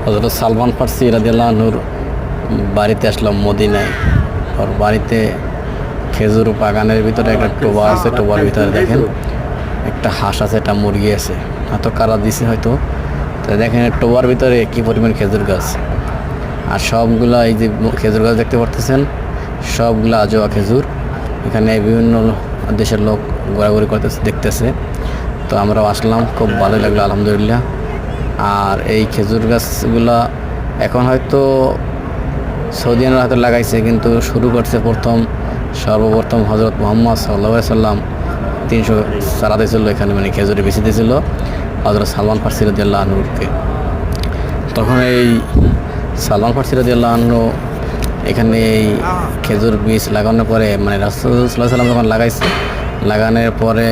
হযরত সালমান ফার্সি রাদিয়াল্লাহু আনহুর বাড়িতে আসলাম মদিনায়। ওর বাড়িতে খেজুর বাগানের ভিতরে একটা টোবা আছে, টোবার ভিতরে দেখেন একটা হাঁস আছে, একটা মুরগি আছে, হয়তো কারা দিছে হয়তো। তো দেখেন টোবার ভিতরে কি পরিমাণ খেজুর গাছ, আর সবগুলা এই যে খেজুর গাছ দেখতে পারতেছেন সবগুলা আজোয়া খেজুর। এখানে বিভিন্ন দেশের লোক ঘোরাঘুরি করতেছে, দেখতেছে। তো আমরাও আসলাম, খুব ভালো লাগলো আলহামদুলিল্লাহ। আর এই খেজুর গাছগুলা এখন হয়তো সৌদি আরব হয়তো লাগাইছে, কিন্তু শুরু করছে সর্বপ্রথম হজরত মুহাম্মদ সাল্লাল্লাহু আলাইহি সাল্লাম 300 চারা দিয়েছিল এখানে, মানে খেজুরে বেশি দিয়েছিল হজরত সালমান ফার্সি রাদিয়াল্লাহু আনহুকে। তখন এই সালমান ফার্সি রাদিয়াল্লাহু আনহু এখানে এই খেজুর বীজ লাগানোর পরে, মানে রাসূল সাল্লাল্লাহু আলাইহি সাল্লাম যখন লাগানোর পরে